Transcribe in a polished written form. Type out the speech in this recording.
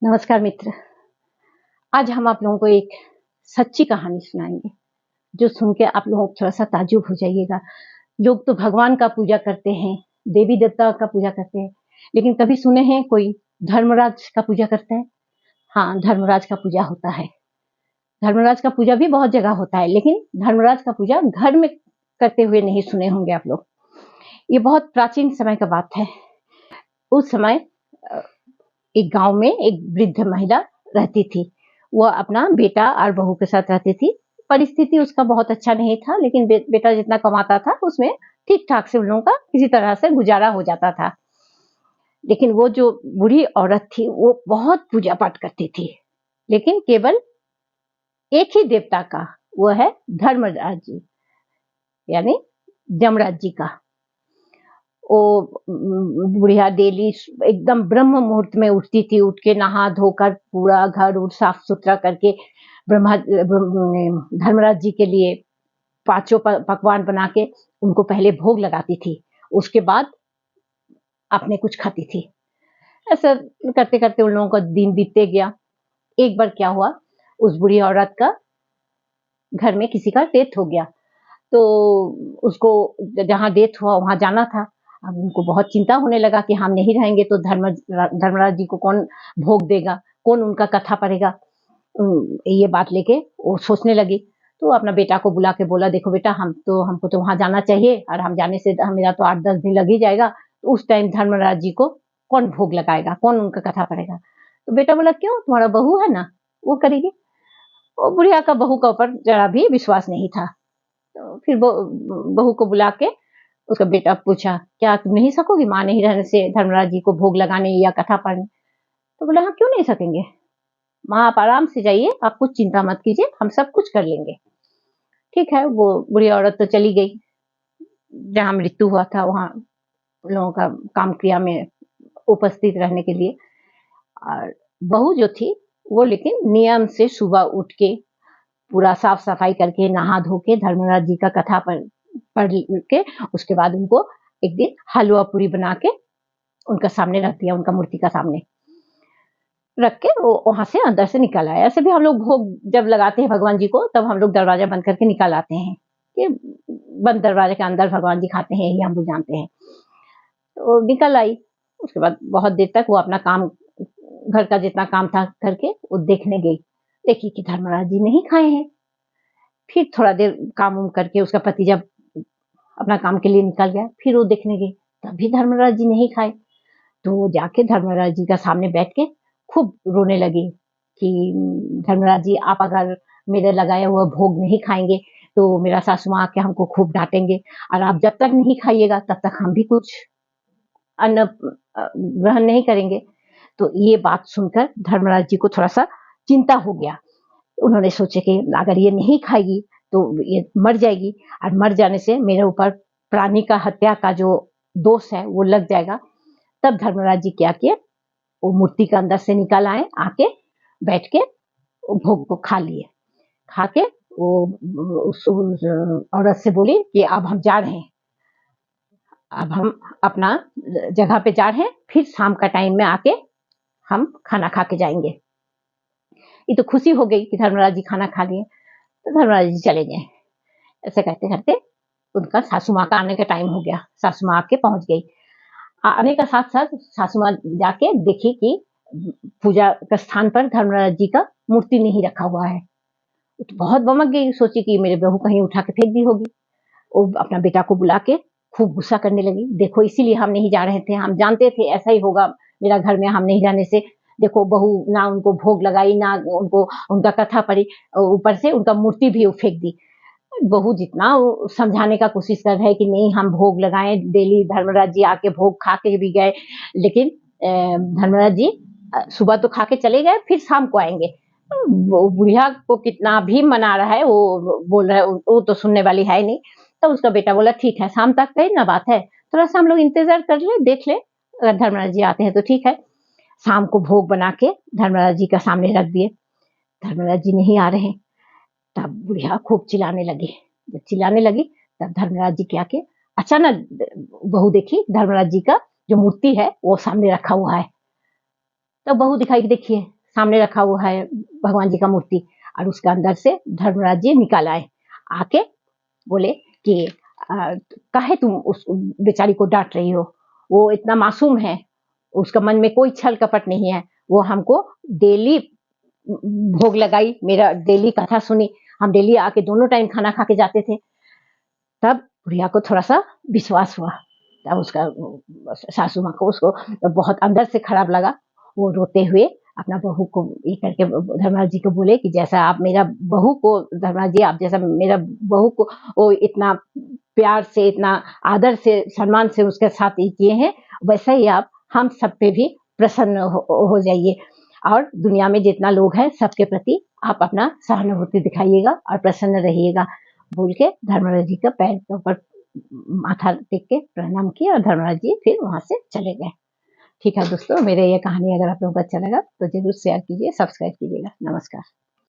नमस्कार मित्र। आज हम आप लोगों को एक सच्ची कहानी सुनाएंगे, जो सुन के आप लोग थोड़ा-सा ताज्जुब हो जाइएगा। लोग तो भगवान का पूजा करते हैं, देवी-देवता का पूजा करते हैं, लेकिन कभी सुने हैं कोई धर्मराज का पूजा करता है? हाँ, धर्मराज का पूजा होता है। धर्मराज का पूजा भी बहुत जगह होता है, लेकिन धर्मराज का पूजा घर में करते हुए नहीं सुने होंगे आप लोग। ये बहुत प्राचीन समय का बात है। उस समय अ, एक गाँव में एक वृद्ध महिला रहती थी। वह अपना बेटा और बहू के साथ रहती थी। परिस्थिति उसका बहुत अच्छा नहीं था, लेकिन बेटा जितना कमाता था उसमें ठीक-ठाक से उन लोगों का किसी तरह से गुज़ारा हो जाता था। लेकिन वो जो बूढ़ी औरत थी, वो बहुत पूजा-पाठ करती थी, लेकिन केवल एक ही देवता का, वो है धर्मराज जी, यानी यमराज जी का। वो बुढ़िया डेली एकदम ब्रह्म मुहूर्त में उठती थी, उठ के नहा धोकर पूरा घर उर साफ सुथरा करके धर्मराज जी के लिए पांचों पकवान बना के उनको पहले भोग लगाती थी, उसके बाद अपने कुछ खाती थी। ऐसा करते करते उन लोगों का दिन बीतते गया। एक बार क्या हुआ, उस बुढ़ी औरत का घर में किसी का डेथ हो गया, तो उसको जहाँ डेथ हुआ वहां जाना था। अब उनको बहुत चिंता होने लगा कि हम नहीं रहेंगे तो धर्मराज जी को कौन भोग देगा, कौन उनका कथा पढ़ेगा। ये बात लेके वो सोचने लगी। तो अपना बेटा को बुला के बोला, देखो बेटा, हमको तो वहां जाना चाहिए, और हम जाने से मेरा तो 8-10 दिन लग ही जाएगा। तो उस टाइम धर्मराज जी को कौन भोग लगाएगा, कौन उनका कथा पढ़ेगा। तो बेटा बोला, क्यों, तुम्हारा बहू है ना, वो करेगी। वो बुढ़िया का बहू का ऊपर जरा भी विश्वास नहीं था। तो फिर बहू को बुला के उसका बेटा पूछा, क्या तुम नहीं सकोगी माँ नहीं रहने से धर्मराज जी को भोग लगाने या कथा पढ़ने। तो बोला, हाँ क्यों नहीं सकेंगे माँ, आप आराम से जाइए, आप कुछ चिंता मत कीजिए, हम सब कुछ कर लेंगे। ठीक है, वो बुढ़ी औरत तो चली गई जहाँ मृत्यु हुआ था, वहां लोगों का काम क्रिया में उपस्थित रहने के लिए। और बहू जो थी वो लेकिन नियम से सुबह उठ के पूरा साफ सफाई करके नहा धो के धर्मराज जी का कथा पढ़ के उसके बाद उनको एक दिन हलवा पूरी बना के उनका सामने रख दिया, उनका मूर्ति का सामने रख के वो वहां से अंदर से निकल आया। ऐसे भी हम लोग भोग जब लगाते हैं भगवान जी को, तब हम लोग दरवाजा बंद करके निकल आते हैं कि बंद दरवाजे के अंदर भगवान जी खाते हैं, ये हम लोग जानते हैं। तो निकल आई। उसके बाद बहुत देर तक वो अपना काम, घर का जितना काम था करके वो देखने गई। देखी कि धर्मराज जी नहीं खाए हैं। फिर थोड़ा देर काम उम करके उसका पति जब अपना काम के लिए निकल गया, फिर वो देखने गई, तब भी धर्मराज जी नहीं खाए। तो वो जाके धर्मराज जी का सामने बैठ के खूब रोने लगी कि धर्मराज जी, आप अगर मेरे लगाया हुआ भोग नहीं खाएंगे तो मेरा सासू माँ आके हमको खूब डांटेंगे, और आप जब तक नहीं खाइएगा तब तक हम भी कुछ अन्न ग्रहण नहीं करेंगे। तो ये बात सुनकर धर्मराज जी को थोड़ा सा चिंता हो गया। उन्होंने सोचा कि अगर ये नहीं खाएगी तो ये मर जाएगी, और मर जाने से मेरे ऊपर प्राणी का हत्या का जो दोष है वो लग जाएगा। तब धर्मराज जी क्या किए, वो मूर्ति के अंदर से निकल आए, आके बैठ के भोग को खा लिए। खा के वो उस औरत से बोली कि अब हम जा रहे हैं, अब हम अपना जगह पे जा रहे हैं, फिर शाम का टाइम में आके हम खाना खा के जाएंगे। ये तो खुशी हो गई कि धर्मराज जी खाना खा लिए, तो धर्मराज जी चले गए। ऐसे करते करते उनका सासू माँ का आने का टाइम हो गया। सासू माँ आके पहुंच गई। आने का साथ साथ सासू माँ जाके देखी कि पूजा का स्थान पर धर्मराज जी का मूर्ति नहीं रखा हुआ है। तो बहुत बमक गई, सोची कि मेरे बहू कहीं उठा के फेंक दी होगी। वो अपना बेटा को बुला के खूब गुस्सा करने लगी, देखो इसीलिए हम नहीं जा रहे थे, हम जानते थे ऐसा ही होगा मेरा घर में हम नहीं जाने से। देखो बहू ना उनको भोग लगाई, ना उनको उनका कथा पढ़ी, ऊपर से उनका मूर्ति भी फेंक दी। बहू जितना समझाने का कोशिश कर रहे हैं कि नहीं हम भोग लगाएं, डेली धर्मराज जी आके भोग खा के भी गए, लेकिन धर्मराज जी सुबह तो खा के चले गए, फिर शाम को आएंगे। वो बुढ़िया को कितना भी मना रहा है, वो बोल रहा है, वो तो सुनने वाली है ही नहीं। तो उसका बेटा बोला, ठीक है शाम तक कही ना बात है, थोड़ा सा हम लोग इंतजार कर ले, देख ले, अगर धर्मराज जी आते हैं तो ठीक है। शाम को भोग बना के धर्मराज जी का सामने रख दिए। धर्मराज जी नहीं आ रहे, तब बुढ़िया खूब चिल्लाने लगी। जब चिल्लाने लगी तब धर्मराज जी क्या के अचानक बहू देखी धर्मराज जी का जो मूर्ति है वो सामने रखा हुआ है। तो बहू दिखाई कि देखिए सामने रखा हुआ है भगवान जी का मूर्ति, और उसके अंदर से धर्मराज जी निकाल आए, आके बोले कि काहे तुम उस बेचारी को डांट रही हो, वो इतना मासूम है, उसका मन में कोई छल कपट नहीं है, वो हमको डेली भोग लगाई, मेरा डेली कथा सुनी, हम डेली आके दोनों टाइम खाना खा के जाते थे। तब बुढ़िया को थोड़ा सा विश्वास हुआ, तब उसका सासू माँ को उसको बहुत अंदर से खराब लगा। वो रोते हुए अपना बहू को ये करके धर्मराज जी को बोले कि जैसा आप मेरा बहू को, धर्मराज जी आप जैसा मेरा बहू को वो इतना प्यार से, इतना आदर से, सम्मान से उसके साथ ये किए हैं, वैसा ही आप हम सब पे भी प्रसन्न हो जाइए, और दुनिया में जितना लोग हैं सबके प्रति आप अपना सहानुभूति दिखाइएगा और प्रसन्न रहिएगा, बोल के धर्मराज जी का पैर के ऊपर माथा टेक के प्रणाम किया, और धर्मराज जी फिर वहां से चले गए। ठीक है दोस्तों, मेरे ये कहानी अगर आप लोगों को अच्छा लगा तो जरूर शेयर कीजिए, सब्सक्राइब कीजिएगा। नमस्कार।